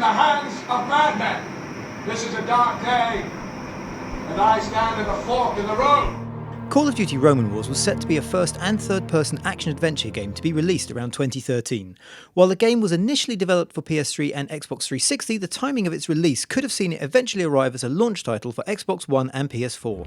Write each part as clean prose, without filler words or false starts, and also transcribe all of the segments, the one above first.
in the hands of madmen. This is a dark day, and I stand at a fork in the road. Call of Duty Roman Wars was set to be a first and third-person action-adventure game to be released around 2013. While the game was initially developed for PS3 and Xbox 360, the timing of its release could have seen it eventually arrive as a launch title for Xbox One and PS4.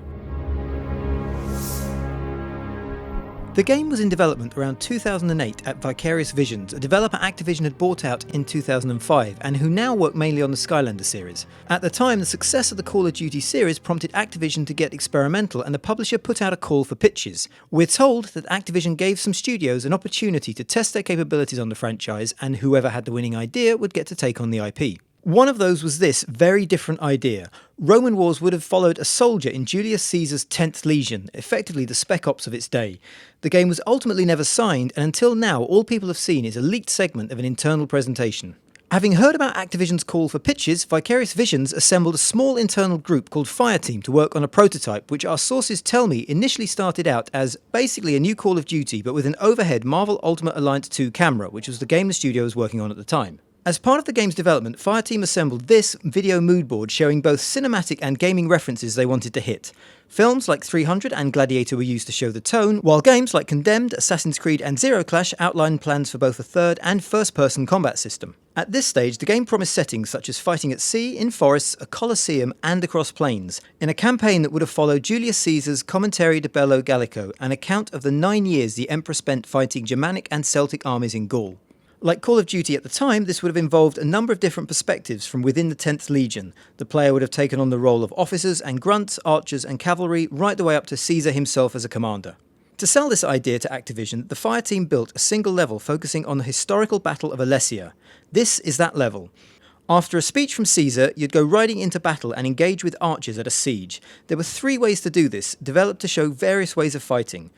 The game was in development around 2008 at Vicarious Visions, a developer Activision had bought out in 2005 and who now work mainly on the Skylander series. At the time, the success of the Call of Duty series prompted Activision to get experimental and the publisher put out a call for pitches. We're told that Activision gave some studios an opportunity to test their capabilities on the franchise and whoever had the winning idea would get to take on the IP. One of those was this very different idea. Roman Wars would have followed a soldier in Julius Caesar's 10th Legion, effectively the Spec Ops of its day. The game was ultimately never signed, and until now all people have seen is a leaked segment of an internal presentation. Having heard about Activision's call for pitches, Vicarious Visions assembled a small internal group called Fireteam to work on a prototype which our sources tell me initially started out as basically a new Call of Duty but with an overhead Marvel Ultimate Alliance 2 camera, which was the game the studio was working on at the time. As part of the game's development, Fireteam assembled this video mood board showing both cinematic and gaming references they wanted to hit. Films like 300 and Gladiator were used to show the tone, while games like Condemned, Assassin's Creed and Zero Clash outlined plans for both a third and first-person combat system. At this stage, the game promised settings such as fighting at sea, in forests, a coliseum and across plains, in a campaign that would have followed Julius Caesar's Commentarii de Bello Gallico, an account of the 9 years the Emperor spent fighting Germanic and Celtic armies in Gaul. Like Call of Duty at the time, this would have involved a number of different perspectives from within the 10th Legion. The player would have taken on the role of officers and grunts, archers and cavalry, right the way up to Caesar himself as a commander. To sell this idea to Activision, the Fireteam built a single level focusing on the historical Battle of Alesia. This is that level. After a speech from Caesar, you'd go riding into battle and engage with archers at a siege. There were 3 ways to do this, developed to show various ways of fighting.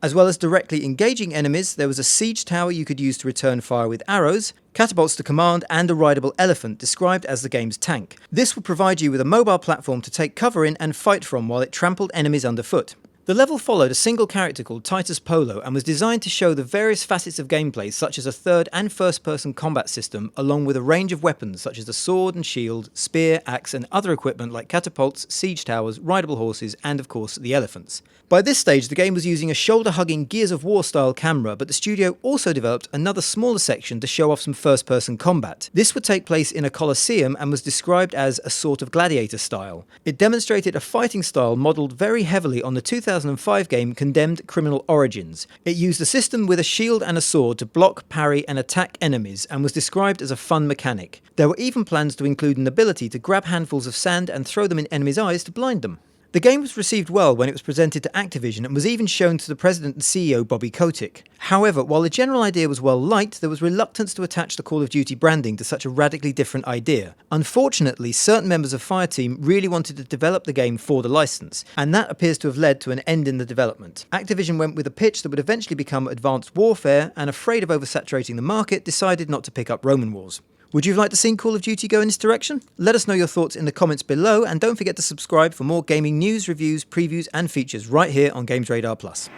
As well as directly engaging enemies, there was a siege tower you could use to return fire with arrows, catapults to command, and a rideable elephant, described as the game's tank. This would provide you with a mobile platform to take cover in and fight from while it trampled enemies underfoot. The level followed a single character called Titus Polo and was designed to show the various facets of gameplay such as a third and first-person combat system along with a range of weapons such as the sword and shield, spear, axe and other equipment like catapults, siege towers, rideable horses and of course the elephants. By this stage the game was using a shoulder-hugging Gears of War style camera, but the studio also developed another smaller section to show off some first-person combat. This would take place in a coliseum and was described as a sort of gladiator style. It demonstrated a fighting style modelled very heavily on the 2005 game Condemned: Criminal Origins. It used a system with a shield and a sword to block, parry and attack enemies and was described as a fun mechanic. There were even plans to include an ability to grab handfuls of sand and throw them in enemies' eyes to blind them. The game was received well when it was presented to Activision and was even shown to the president and CEO Bobby Kotick. However, while the general idea was well liked, there was reluctance to attach the Call of Duty branding to such a radically different idea. Unfortunately, certain members of Fireteam really wanted to develop the game for the license, and that appears to have led to an end in the development. Activision went with a pitch that would eventually become Advanced Warfare, and afraid of oversaturating the market, decided not to pick up Roman Wars. Would you have liked to see Call of Duty go in this direction? Let us know your thoughts in the comments below, and don't forget to subscribe for more gaming news, reviews, previews and features right here on GamesRadar Plus.